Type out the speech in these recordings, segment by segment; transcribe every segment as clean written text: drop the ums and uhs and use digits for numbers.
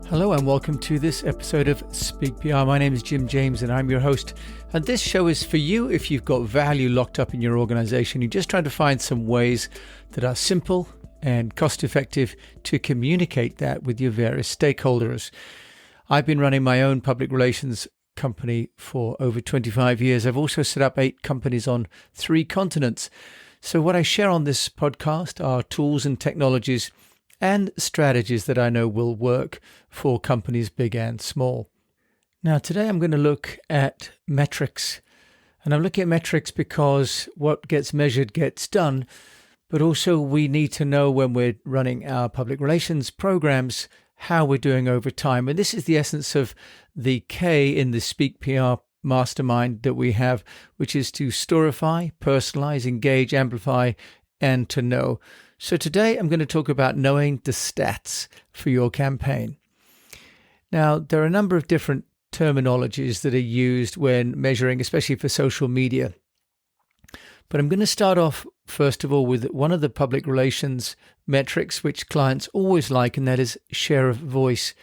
Hello and welcome to this episode of Speak PR. My name is Jim James and I'm your host. And this show is for you if you've got value locked up in your organization. You're just trying to find some ways that are simple and cost effective to communicate that with your various stakeholders. I've been running my own public relations company for over 25 years. I've also set up 8 companies on 3 continents. So what I share on this podcast are tools and technologies and strategies that I know will work for companies big and small. Now, today I'm going to look at metrics. And I'm looking at metrics because what gets measured gets done, but also we need to know when we're running our public relations programs how we're doing over time. And this is the essence of the K in the Speak PR mastermind that we have, which is to storify, personalize, engage, amplify, and to know. So today I'm going to talk about knowing the stats for your campaign. Now, there are a number of different terminologies that are used when measuring, especially for social media. But I'm going to start off, first of all, with one of the public relations metrics which clients always like, and that is share of voice.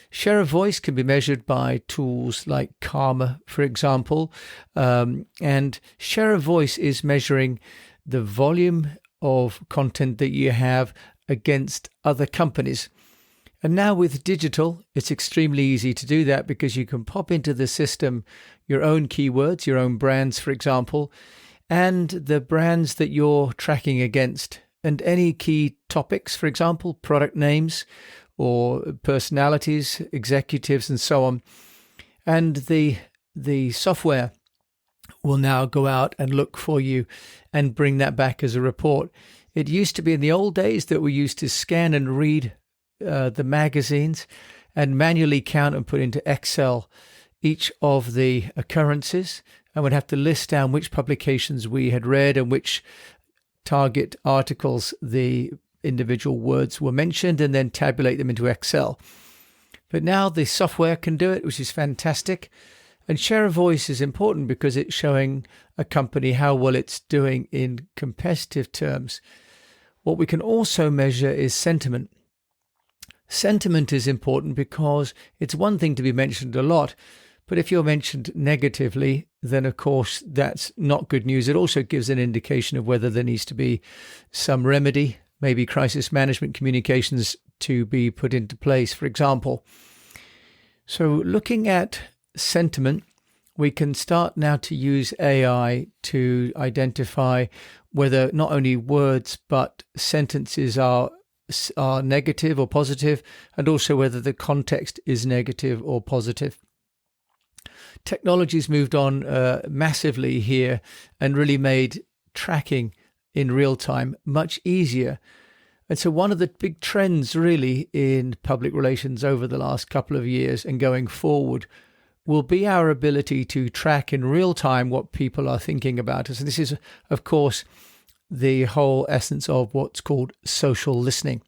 Share of voice can be measured by tools like Carma, for example. And share of voice is measuring the volume of content that you have against other companies. And now with digital, it's extremely easy to do that because you can pop into the system your own keywords, your own brands, for example, and the brands that you're tracking against, and any key topics, for example, product names or personalities, executives, and so on. And the software will now go out and look for you and bring that back as a report. It used to be in the old days that we used to scan and read the magazines and manually count and put into Excel each of the occurrences, and would have to list down which publications we had read and which target articles the individual words were mentioned, and then tabulate them into Excel. But now the software can do it, which is fantastic. And share of voice is important because it's showing a company how well it's doing in competitive terms. What we can also measure is sentiment. Sentiment is important because it's one thing to be mentioned a lot, but if you're mentioned negatively, then of course that's not good news. It also gives an indication of whether there needs to be some remedy, maybe crisis management communications to be put into place, for example. So looking at sentiment, we can start now to use AI to identify whether not only words but sentences are negative or positive, and also whether the context is negative or positive. Technology's moved on massively here and really made tracking in real time much easier. And so one of the big trends really in public relations over the last couple of years and going forward will be our ability to track in real time what people are thinking about us. And this is, of course, the whole essence of what's called social listening.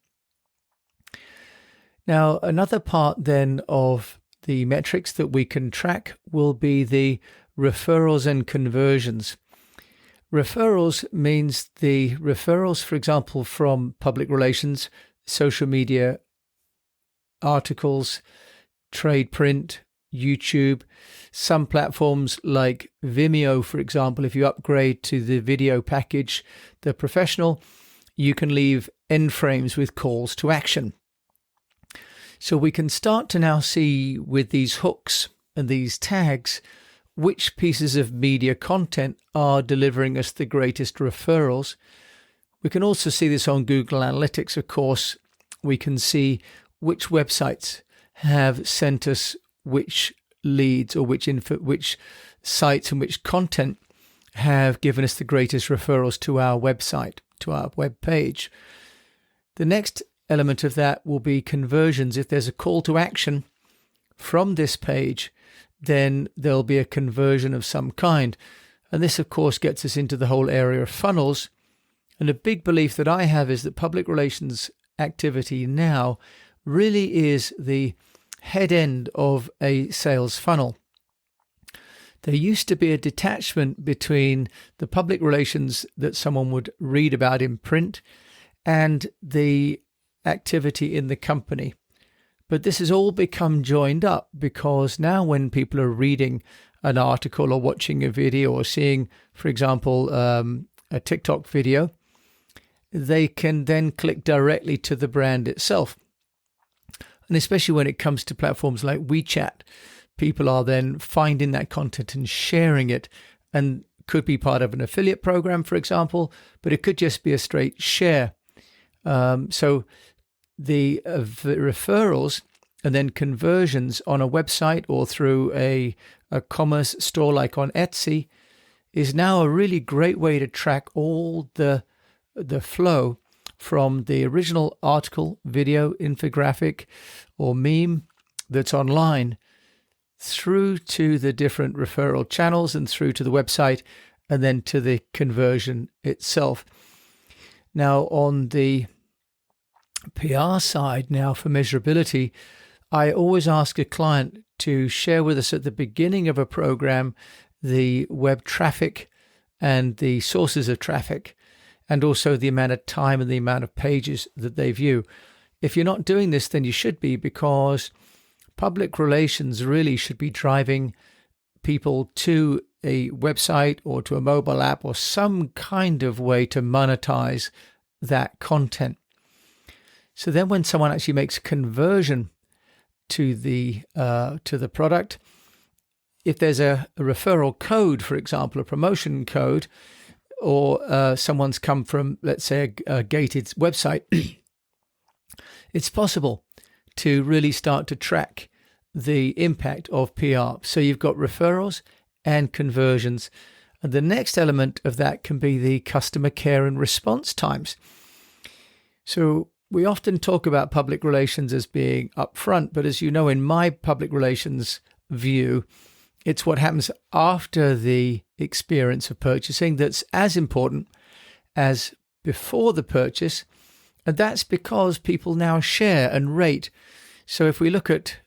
Now, another part then of the metrics that we can track will be the referrals and conversions. Referrals means the referrals, for example, from public relations, social media, articles, trade print, YouTube, some platforms like Vimeo, for example. If you upgrade to the video package, the professional, you can leave end frames with calls to action. So we can start to now see with these hooks and these tags which pieces of media content are delivering us the greatest referrals. We can also see this on Google Analytics, of course. We can see which websites have sent us which leads or which sites and which content have given us the greatest referrals to our website, to our web page. The next element of that will be conversions. If there's a call to action from this page, then there'll be a conversion of some kind. And this, of course, gets us into the whole area of funnels. And a big belief that I have is that public relations activity now really is the head end of a sales funnel. There used to be a detachment between the public relations that someone would read about in print and the activity in the company. But this has all become joined up, because now when people are reading an article or watching a video or seeing, for example, a TikTok video, they can then click directly to the brand itself. And especially when it comes to platforms like WeChat, people are then finding that content and sharing it, and could be part of an affiliate program, for example, but it could just be a straight share. So the referrals and then conversions on a website or through a commerce store like on Etsy is now a really great way to track all the flow from the original article, video, infographic, or meme that's online through to the different referral channels and through to the website and then to the conversion itself. Now, on the PR side now for measurability, I always ask a client to share with us at the beginning of a program the web traffic and the sources of traffic, and also the amount of time and the amount of pages that they view. If you're not doing this, then you should be, because public relations really should be driving people to a website or to a mobile app or some kind of way to monetize that content. So then when someone actually makes a conversion to the product, if there's a referral code, for example, a promotion code, or someone's come from, let's say, a gated website, it's possible to really start to track the impact of PR. So you've got referrals and conversions. And the next element of that can be the customer care and response times. So we often talk about public relations as being upfront, but as you know, in my public relations view, it's what happens after the experience of purchasing that's as important as before the purchase. And that's because people now share and rate. So if we look at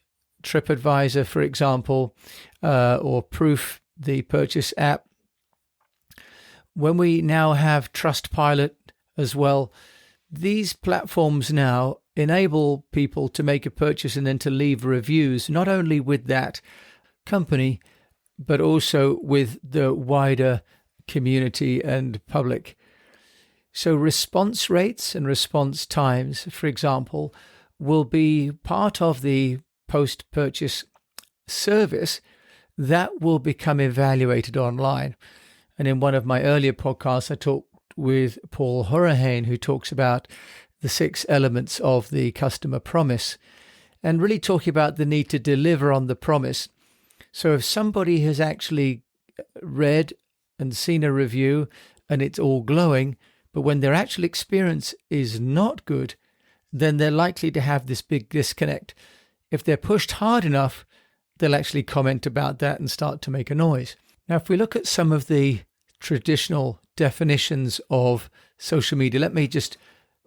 TripAdvisor, for example, or Proof, the purchase app, when we now have Trustpilot as well, these platforms now enable people to make a purchase and then to leave reviews, not only with that company, but also with the wider community and public. So response rates and response times, for example, will be part of the post-purchase service that will become evaluated online. And in one of my earlier podcasts, I talked with Paul Horahan, who talks about the 6 elements of the customer promise, and really talking about the need to deliver on the promise. So if somebody has actually read and seen a review and it's all glowing, but when their actual experience is not good, then they're likely to have this big disconnect. If they're pushed hard enough, they'll actually comment about that and start to make a noise. Now, if we look at some of the traditional definitions of social media, let me just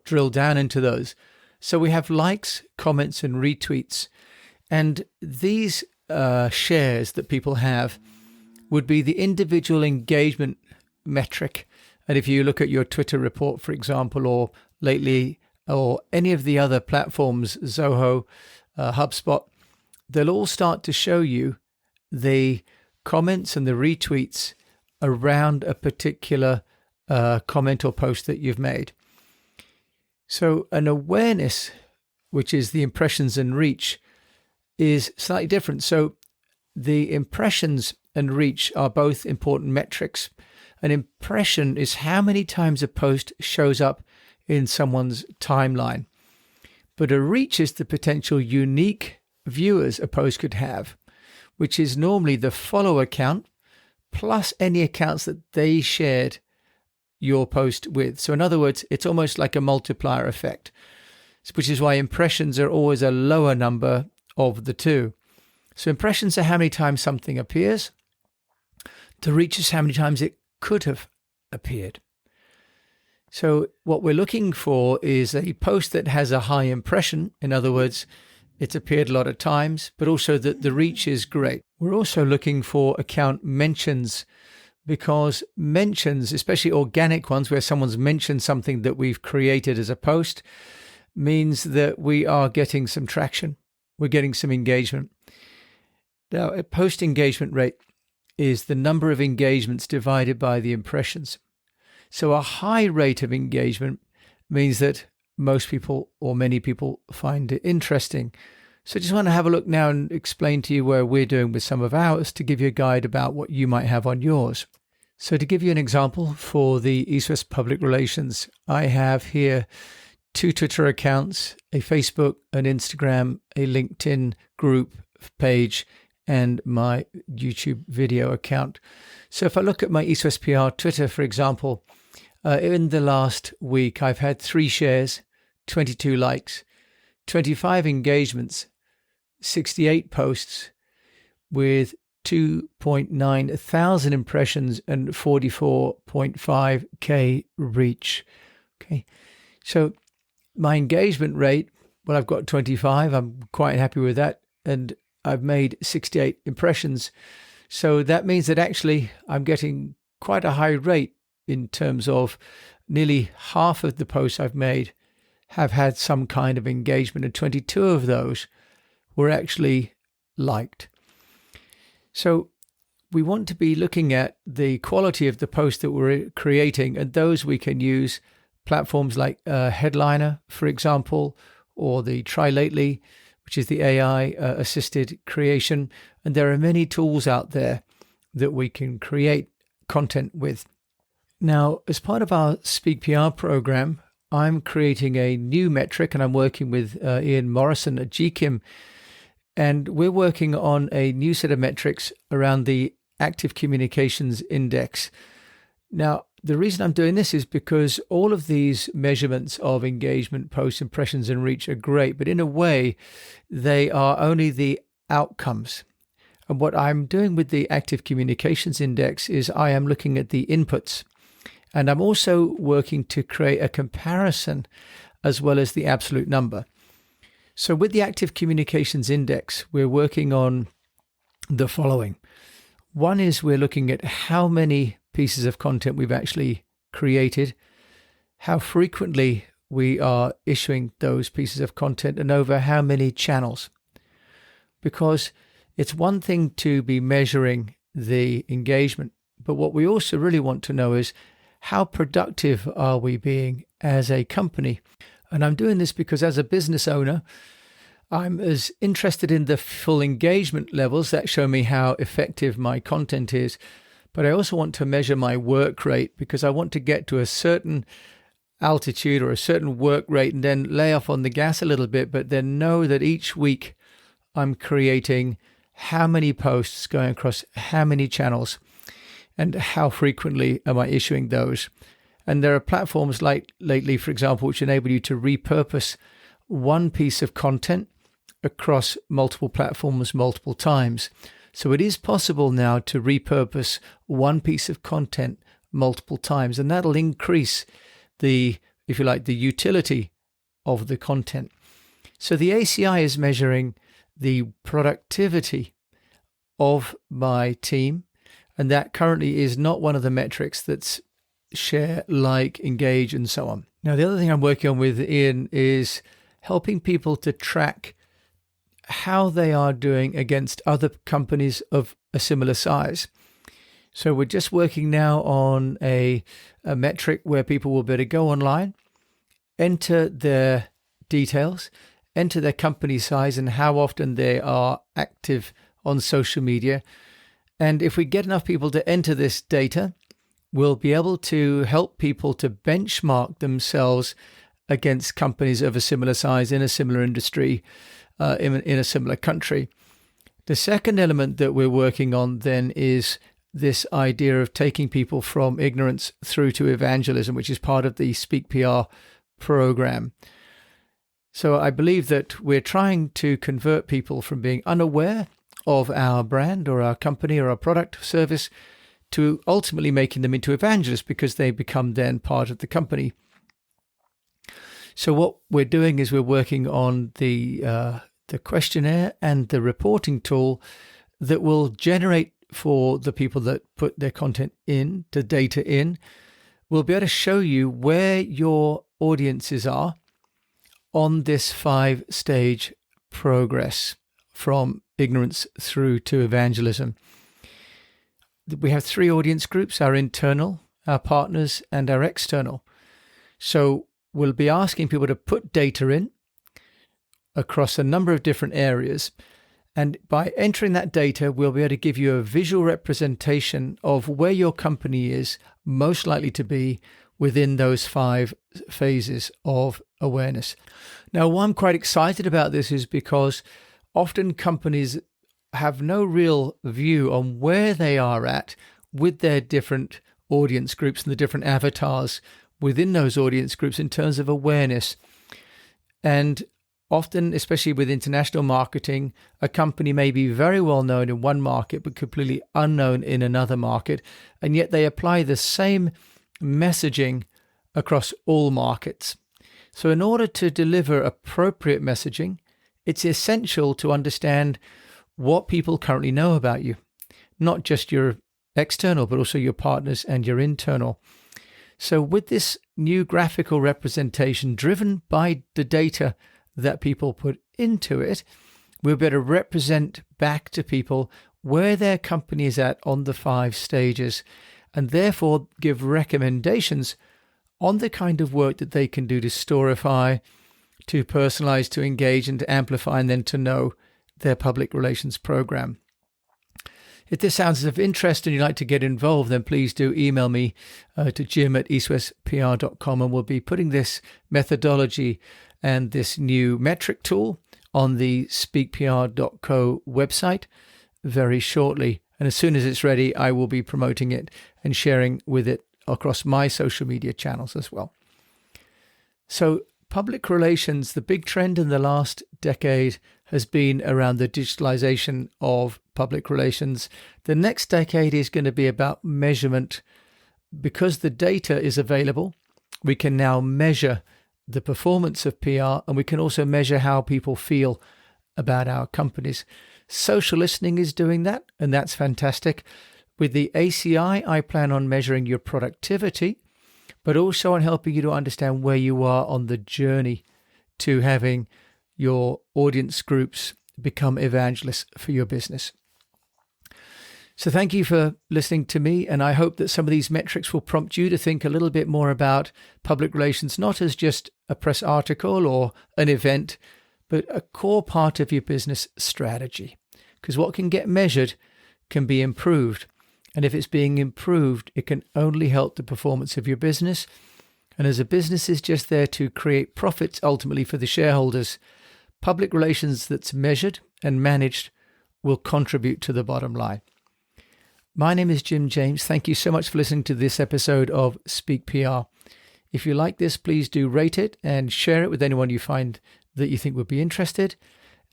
drill down into those. So we have likes, comments, and retweets. And these shares that people have would be the individual engagement metric. And if you look at your Twitter report, for example, or lately, or any of the other platforms, Zoho, HubSpot, they'll all start to show you the comments and the retweets around a particular comment or post that you've made. So an awareness, which is the impressions and reach, is slightly different. So the impressions and reach are both important metrics. An impression is how many times a post shows up in someone's timeline. But a reach is the potential unique viewers a post could have, which is normally the follower count plus any accounts that they shared your post with. So in other words, it's almost like a multiplier effect, which is why impressions are always a lower number of the two. So impressions are how many times something appears. The reach is how many times it could have appeared. So what we're looking for is a post that has a high impression. In other words, it's appeared a lot of times, but also that the reach is great. We're also looking for account mentions, because mentions, especially organic ones where someone's mentioned something that we've created as a post, means that we are getting some traction. we're getting some engagement. Now, a post engagement rate is the number of engagements divided by the impressions. So a high rate of engagement means that most people or many people find it interesting. So I just want to have a look now and explain to you where we're doing with some of ours to give you a guide about what you might have on yours. So to give you an example for the East West Public Relations, I have here 2 Twitter accounts, a Facebook, an Instagram, a LinkedIn group page, and my YouTube video account. So if I look at my East West PR Twitter, for example, in the last week, I've had 3 shares, 22 likes, 25 engagements, 68 posts with 2.9 thousand impressions and 44.5k reach. Okay, so my engagement rate, well, I've got 25. I'm quite happy with that. And I've made 68 impressions. So that means that actually I'm getting quite a high rate in terms of nearly half of the posts I've made have had some kind of engagement, and 22 of those were actually liked. So we want to be looking at the quality of the posts that we're creating, and those we can use platforms like Headliner, for example, or the Try Lately, which is the AI assisted creation. And there are many tools out there that we can create content with. Now, as part of our Speak PR program, I'm creating a new metric, and I'm working with Ian Morrison at GKIM. And we're working on a new set of metrics around the Active Communications Index. Now, the reason I'm doing this is because all of these measurements of engagement, posts, impressions, and reach are great, but in a way, they are only the outcomes. And what I'm doing with the Active Communications Index is I am looking at the inputs. And I'm also working to create a comparison as well as the absolute number. So with the Active Communications Index, we're working on the following. One is we're looking at how many pieces of content we've actually created, how frequently we are issuing those pieces of content, and over how many channels. Because it's one thing to be measuring the engagement, but what we also really want to know is how productive are we being as a company? And I'm doing this because as a business owner, I'm as interested in the full engagement levels that show me how effective my content is. But I also want to measure my work rate because I want to get to a certain altitude or a certain work rate and then lay off on the gas a little bit, but then know that each week I'm creating how many posts going across how many channels and how frequently am I issuing those. And there are platforms like Lately, for example, which enable you to repurpose one piece of content across multiple platforms multiple times. So it is possible now to repurpose one piece of content multiple times, and that'll increase the, if you like, the utility of the content. So the ACI is measuring the productivity of my team, and that currently is not one of the metrics that's share, like, engage, and so on. Now, the other thing I'm working on with Ian is helping people to track how they are doing against other companies of a similar size. So we're just working now on a metric where people will be able to go online, enter their details, enter their company size and how often they are active on social media. And if we get enough people to enter this data, we'll be able to help people to benchmark themselves against companies of a similar size in a similar industry, in a similar country. The second element that we're working on then is this idea of taking people from ignorance through to evangelism, which is part of the Speak PR program. So I believe that we're trying to convert people from being unaware of our brand or our company or our product or service to ultimately making them into evangelists because they become then part of the company. So what we're doing is we're working on the questionnaire and the reporting tool that will generate for the people that put their content in, the data in. We'll be able to show you where your audiences are on this 5-stage progress from ignorance through to evangelism. We have 3 audience groups: our internal, our partners, and our external. So we'll be asking people to put data in across a number of different areas. And by entering that data, we'll be able to give you a visual representation of where your company is most likely to be within those 5 phases of awareness. Now, why I'm quite excited about this is because often companies have no real view on where they are at with their different audience groups and the different avatars within those audience groups in terms of awareness. And often, especially with international marketing, a company may be very well known in one market but completely unknown in another market, and yet they apply the same messaging across all markets. So in order to deliver appropriate messaging, it's essential to understand what people currently know about you, not just your external, but also your partners and your internal. So with this new graphical representation driven by the data that people put into it, we'll be able to represent back to people where their company is at on the 5 stages, and therefore give recommendations on the kind of work that they can do to storify, to personalize, to engage, and to amplify, and then to know their public relations program. If this sounds of interest and you'd like to get involved, then please do email me to jim@eastwestpr.com, and we'll be putting this methodology and this new metric tool on the speakpr.co website very shortly. And as soon as it's ready, I will be promoting it and sharing with it across my social media channels as well. So public relations, the big trend in the last decade has been around the digitalization of public relations. The next decade is going to be about measurement. Because the data is available, we can now measure the performance of PR, and we can also measure how people feel about our companies. Social listening is doing that, and that's fantastic. With the ACI, I plan on measuring your productivity, but also on helping you to understand where you are on the journey to having your audience groups become evangelists for your business. So thank you for listening to me, and I hope that some of these metrics will prompt you to think a little bit more about public relations, not as just a press article or an event, but a core part of your business strategy. Because what can get measured can be improved. And if it's being improved, it can only help the performance of your business. And as a business is just there to create profits ultimately for the shareholders, public relations that's measured and managed will contribute to the bottom line. My name is Jim James. Thank you so much for listening to this episode of Speak PR. If you like this, please do rate it and share it with anyone you find that you think would be interested.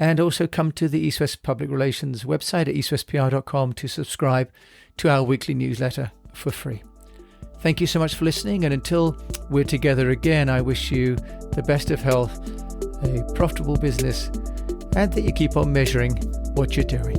And also come to the East West Public Relations website at eastwestpr.com to subscribe to our weekly newsletter for free. Thank you so much for listening. And until we're together again, I wish you the best of health, a profitable business, and that you keep on measuring what you're doing.